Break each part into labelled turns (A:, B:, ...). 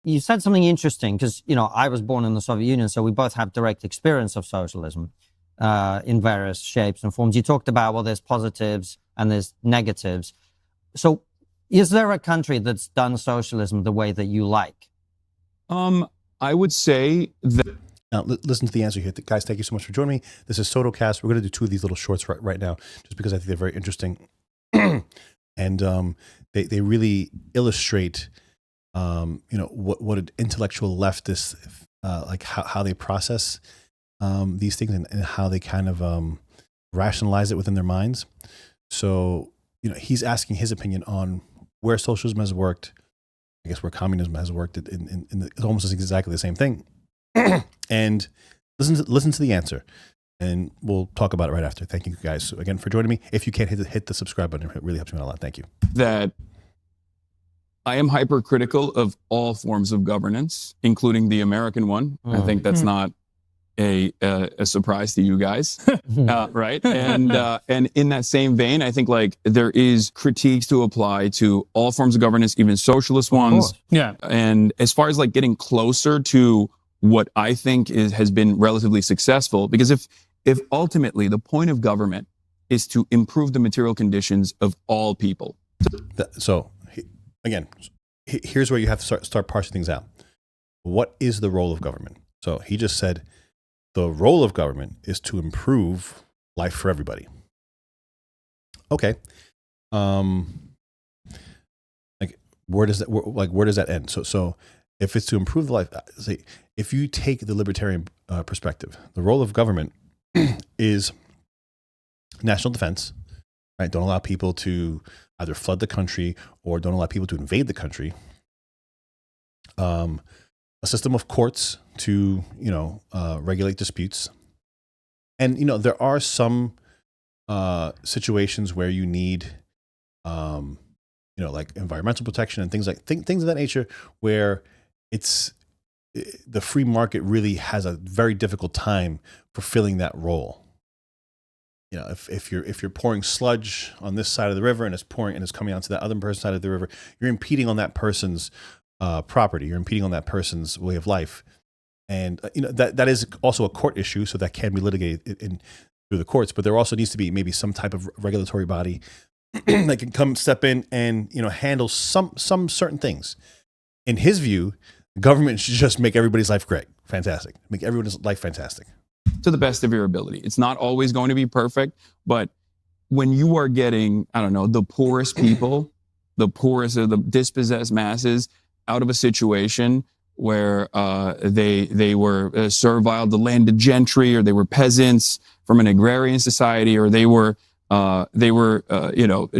A: you said something interesting because, I was born in the Soviet Union, so we both have direct experience of socialism in various shapes and forms. You talked about, well, there's positives and there's negatives. So is there a country that's done socialism the way that you like?
B: I would say that...
C: Now, listen to the answer here. Guys, thank you so much for joining me. This is SotoCast. We're going to do 2 of these little shorts right now, just because I think they're very interesting. And they really illustrate, what an intellectual leftist, like how they process these things and how they kind of rationalize it within their minds. So, he's asking his opinion on where socialism has worked, I guess where communism has worked. It's almost exactly the same thing. And listen to the answer, and we'll talk about it right after. Thank you guys again for joining me. If you can't hit the subscribe button, it really helps me out a lot. Thank you.
B: That I am hypercritical of all forms of governance, including the American one. I think that's not a surprise to you guys, right? And in that same vein, I think like there is critiques to apply to all forms of governance, even socialist ones.
D: Yeah.
B: And as far as like getting closer to what I think has been relatively successful, because if ultimately the point of government is to improve the material conditions of all people.
C: So again, here's where you have to start parsing things out. What is the role of government? So he just said the role of government is to improve life for everybody. Okay. Like where does that end? So if it's to improve the life, say, if you take the libertarian perspective, the role of government is national defense, right? Don't allow people to either flood the country or don't allow people to invade the country. A system of courts to, regulate disputes. And, there are some situations where you need, like environmental protection and things of that nature, where the free market really has a very difficult time fulfilling that role. If you're pouring sludge on this side of the river and it's coming onto that other person's side of the river, you're impeding on that person's property. You're impeding on that person's way of life, and that is also a court issue, so that can be litigated through the courts. But there also needs to be maybe some type of regulatory body that can step in and handle some certain things. In his view, the government should just make everybody's life great, fantastic, make everyone's life fantastic.
B: To the best of your ability. It's not always going to be perfect, but when you are getting, the poorest people, the poorest of the dispossessed masses out of a situation where they were servile to landed gentry, or they were peasants from an agrarian society, or they were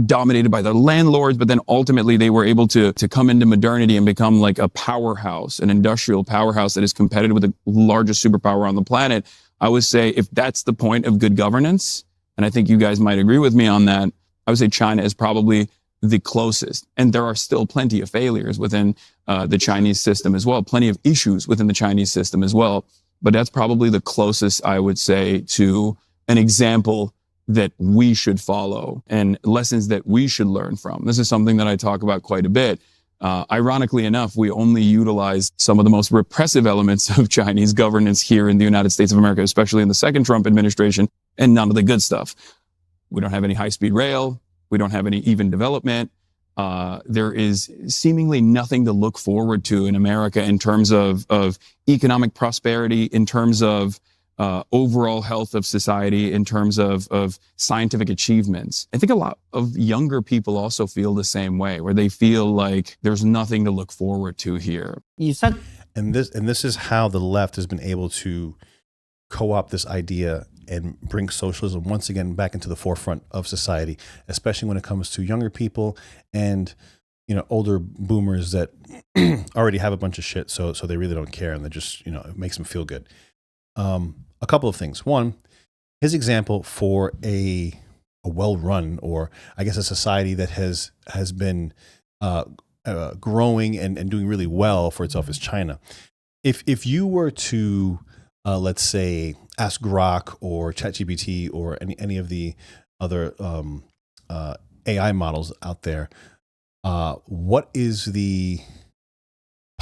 B: dominated by the landlords, but then ultimately they were able to come into modernity and become like a powerhouse, an industrial powerhouse that is competitive with the largest superpower on the planet. I would say if that's the point of good governance, and I think you guys might agree with me on that, I would say China is probably the closest. And there are still plenty of failures within the Chinese system as well, plenty of issues within the Chinese system as well. But that's probably the closest, I would say, to an example that we should follow and lessons that we should learn from. This is something that I talk about quite a bit. Ironically enough, we only utilize some of the most repressive elements of Chinese governance here in the United States of America, especially in the second Trump administration, and none of the good stuff. We don't have any high-speed rail. We don't have any even development. There is seemingly nothing to look forward to in America in terms of economic prosperity, in terms of overall health of society, in terms of scientific achievements. I think a lot of younger people also feel the same way, where they feel like there's nothing to look forward to here.
A: You said,
C: and this is how the left has been able to co-opt this idea and bring socialism once again back into the forefront of society, especially when it comes to younger people and older boomers that already have a bunch of shit, so they really don't care, and they just it makes them feel good. A couple of things. One, his example for a well-run, or I guess a society that has been growing and doing really well for itself, is China. If you were to let's say ask Grok or ChatGPT or any of the other AI models out there, what is the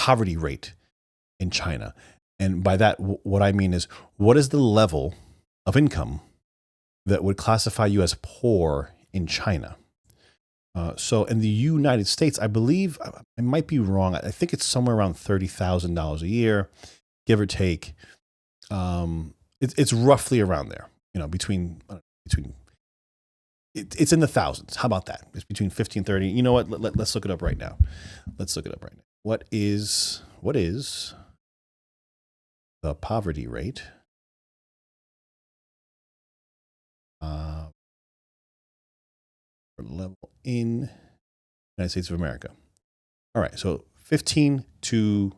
C: poverty rate in China. And by that, what I mean is, what is the level of income that would classify you as poor in China? So in the United States, I believe, I might be wrong, I think it's somewhere around $30,000 a year, give or take. It's roughly around there, between it's in the thousands. How about that? It's between 50 and 30. You know what? Let's look it up right now. What is the poverty rate level in United States of America? All right, so 15 to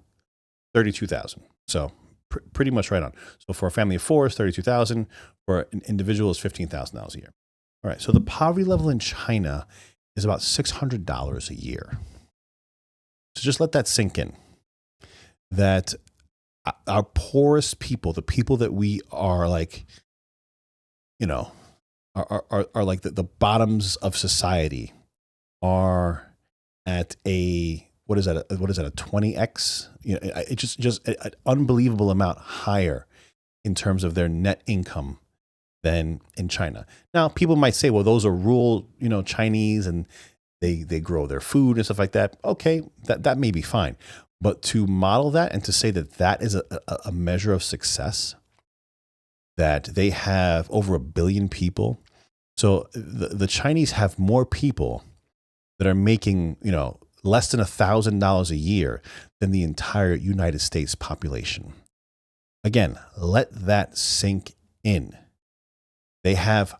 C: 32,000. So pretty much right on. So for a family of four, it's 32,000. For an individual, it's $15,000 a year. All right, so the poverty level in China is about $600 a year. So just let that sink in. That our poorest people, the people that we are like, are like the bottoms of society, are at a, what is that, a 20x? It's just an unbelievable amount higher in terms of their net income than in China. Now, people might say, well, those are rural, Chinese, and they grow their food and stuff like that. Okay, that may be fine. But to model that and to say that is a measure of success, that they have over 1 billion people. So the Chinese have more people that are making, less than $1,000 a year than the entire United States population. Again, let that sink in. They have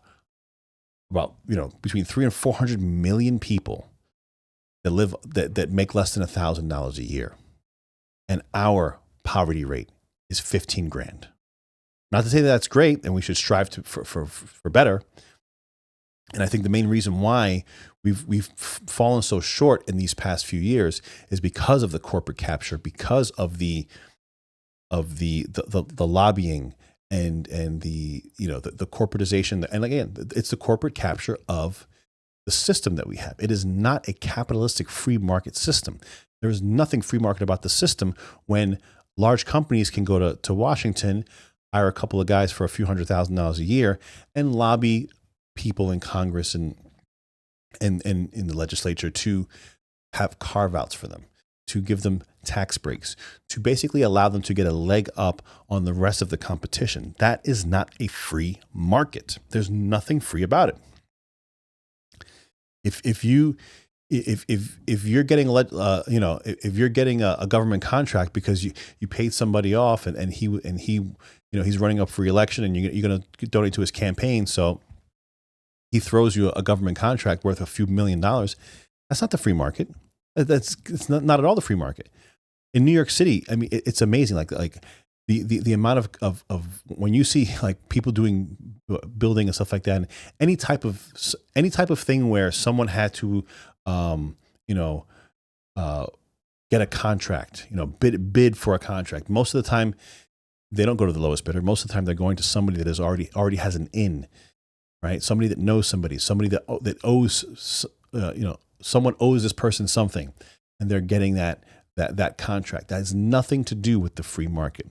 C: about, between 300 and 400 million people that live, that make less than $1,000 a year. And our poverty rate is 15 grand. Not to say that that's great and we should strive for better. And I think the main reason why we've fallen so short in these past few years is because of the corporate capture, because of the lobbying and the the corporatization. And again, it's the corporate capture of the system that we have. It is not a capitalistic free market system. There is nothing free market about the system when large companies can go to Washington, hire a couple of guys for a few $100,000 a year, and lobby people in Congress and in the legislature to have carve-outs for them, to give them tax breaks, to basically allow them to get a leg up on the rest of the competition. That is not a free market. There's nothing free about it. If you're getting if you're getting a government contract because you paid somebody off and he he's running up for re-election and you're going to donate to his campaign, so he throws you a government contract worth a few $1 million. That's not the free market. It's not at all the free market. In New York City, I mean, it's amazing. Like the amount of when you see like people doing building and stuff like that, and any type of thing where someone had to get a contract, bid for a contract. Most of the time, they don't go to the lowest bidder. Most of the time, they're going to somebody that is already has an in, right? Somebody that knows somebody that owes, someone owes this person something, and they're getting that contract. That has nothing to do with the free market.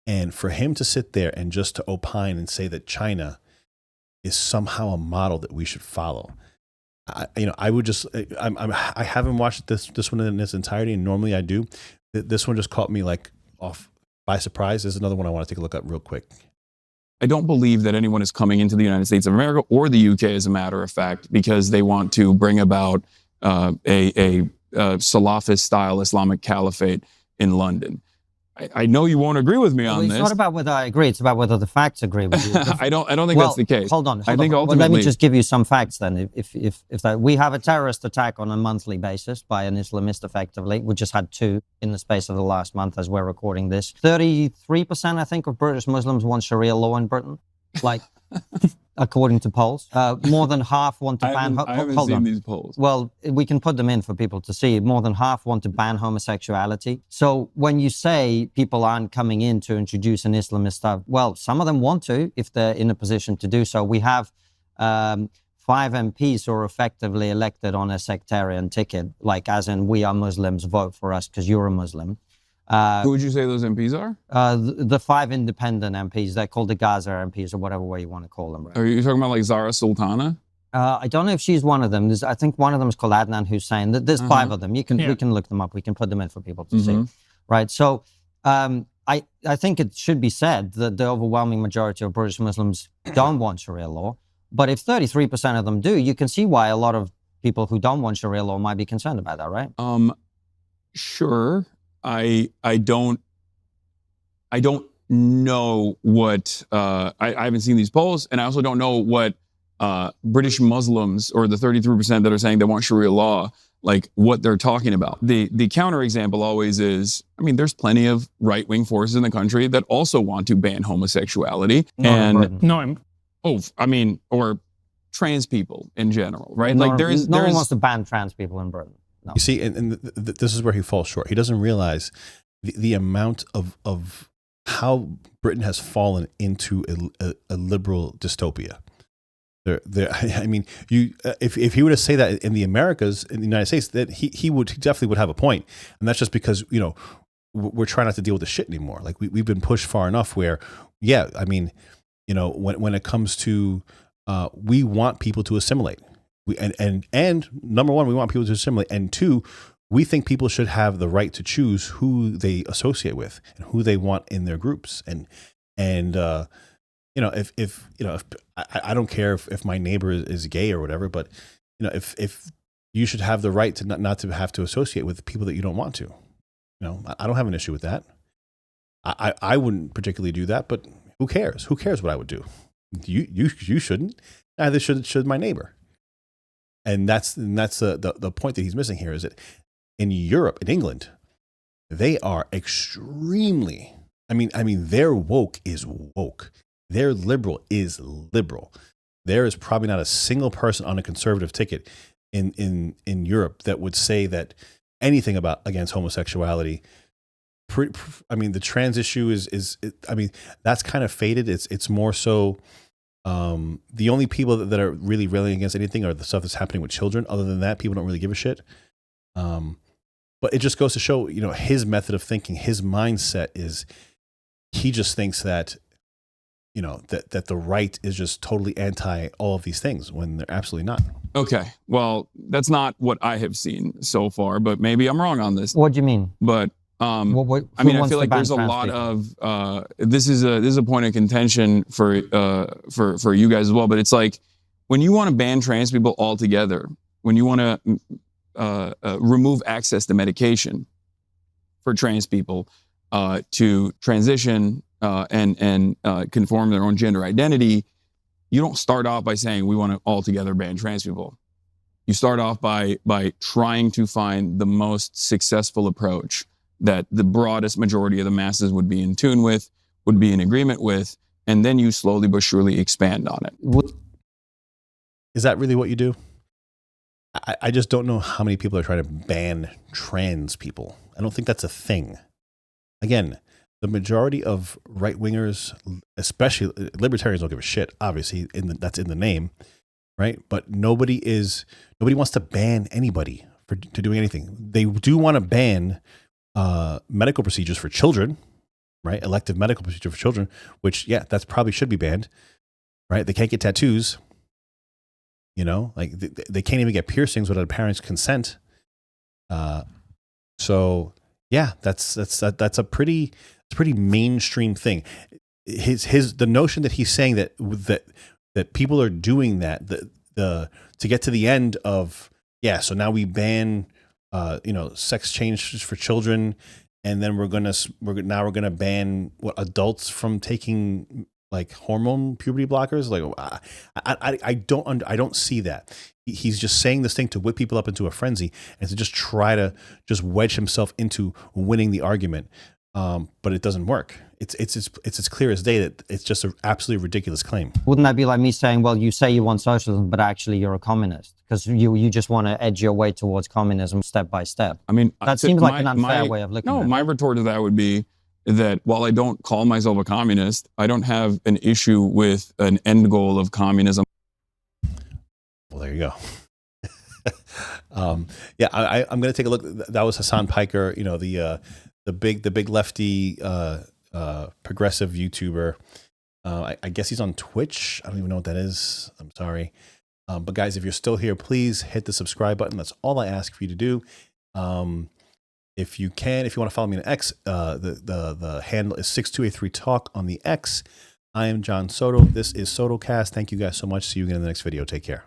C: And for him to sit there and just to opine and say that China is somehow a model that we should follow, I would just, I haven't watched this one in its entirety, and normally I do. This one just caught me like off by surprise. There's another one I want to take a look at real quick.
B: I don't believe that anyone is coming into the United States of America or the UK, as a matter of fact, because they want to bring about a Salafist-style Islamic caliphate in London. I know you won't agree with me on this.
A: It's not about whether I agree. It's about whether the facts agree with you.
B: I don't think that's the case.
A: Hold on.
B: I think ultimately,
A: let me just give you some facts then. If that, we have a terrorist attack on a monthly basis by an Islamist, effectively. We just had 2 in the space of the last month as we're recording this. 33%, I think, of British Muslims want Sharia law in Britain. Like, according to polls, more than half want to ban.
B: I haven't seen these polls.
A: Well, we can put them in for people to see. More than half want to ban homosexuality. So when you say people aren't coming in to introduce an Islamist stuff, well, some of them want to if they're in a position to do so. We have 5 MPs who are effectively elected on a sectarian ticket, like as in we are Muslims, vote for us because you're a Muslim.
B: Who would you say those MPs are?
A: The 5 independent MPs, they're called the Gaza MPs or whatever way you want to call them. Right?
B: Are you talking about like Zara Sultana?
A: I don't know if she's one of them. I think one of them is called Adnan Hussein. There's 5 of them. We can look them up. We can put them in for people to see. Right. So I think it should be said that the overwhelming majority of British Muslims don't want Sharia law. But if 33% of them do, you can see why a lot of people who don't want Sharia law might be concerned about that, right?
B: Sure. I don't know what I haven't seen these polls, and I also don't know what British Muslims or the 33% that are saying they want Sharia law, like what they're talking about. The counterexample always is, I mean, there's plenty of right-wing forces in the country that also want to ban homosexuality or trans people in general, right?
A: No, like no one wants to ban trans people in Britain. No.
C: You see, and this is where he falls short. He doesn't realize the amount of how Britain has fallen into a liberal dystopia. I mean, if he were to say that in the Americas, in the United States, that he definitely would have a point, and that's just because we're trying not to deal with the shit anymore. Like we've been pushed far enough where, yeah, I mean, when it comes to we want people to assimilate. And number one, we want people to assimilate, and 2, we think people should have the right to choose who they associate with and who they want in their groups. And if I don't care if my neighbor is gay or whatever, but if you should have the right to not to have to associate with people that you don't want to. I don't have an issue with that. I wouldn't particularly do that, but who cares? Who cares what I would do? You shouldn't. Neither should my neighbor. And that's the point that he's missing here, is that in Europe, in England, they are extremely, I mean, their woke is woke. Their liberal is liberal. There is probably not a single person on a conservative ticket in Europe that would say that anything against homosexuality. I mean, the trans issue is that's kind of faded. It's more so. The only people that are really railing against anything are the stuff that's happening with children. Other than that, people don't really give a shit. But it just goes to show, his method of thinking, his mindset is, he just thinks that, that the right is just totally anti all of these things when they're absolutely not.
B: Okay. Well, that's not what I have seen so far, but maybe I'm wrong on this.
A: What do you mean?
B: But I feel like there's a lot of this is a point of contention for you guys as well. But it's like, when you want to ban trans people altogether, when you want to remove access to medication for trans people to transition and conform their own gender identity, you don't start off by saying we want to altogether ban trans people. You start off by trying to find the most successful approach that the broadest majority of the masses would be in tune with, would be in agreement with, and then you slowly but surely expand on it.
C: Is that really what you do? I just don't know how many people are trying to ban trans people. I don't think that's a thing. Again, the majority of right-wingers, especially libertarians, don't give a shit, obviously, that's in the name, right? But nobody wants to ban anybody to doing anything. They do want to ban medical procedures for children, right? Elective medical procedure for children, which, yeah, that's probably should be banned, right? They can't get tattoos, like they can't even get piercings without a parent's consent. So yeah, that's a pretty mainstream thing. The notion that he's saying that people are doing that, to get to the end of, yeah, so now we ban sex change for children, and then we're gonna ban adults from taking like hormone puberty blockers. Like, I don't see that. He's just saying this thing to whip people up into a frenzy and to just try to just wedge himself into winning the argument. But it doesn't work. It's as clear as day that it's just an absolutely ridiculous claim.
A: Wouldn't that be like me saying, well, you say you want socialism, but actually you're a communist because you just want to edge your way towards communism step by step?
B: I mean,
A: that seems like an unfair way of looking at it. No,
B: my retort to that would be that while I don't call myself a communist, I don't have an issue with an end goal of communism.
C: Well, there you go. Yeah, I'm going to take a look. That was Hasan Piker, you know, the big lefty progressive YouTuber. I guess he's on Twitch. I don't even know what that is. I'm sorry. But guys, if you're still here, please hit the subscribe button. That's all I ask for you to do. If you want to follow me on X, the handle is 6283talk on the X. I am John Soto. This is SotoCast. Thank you guys so much. See you again in the next video. Take care.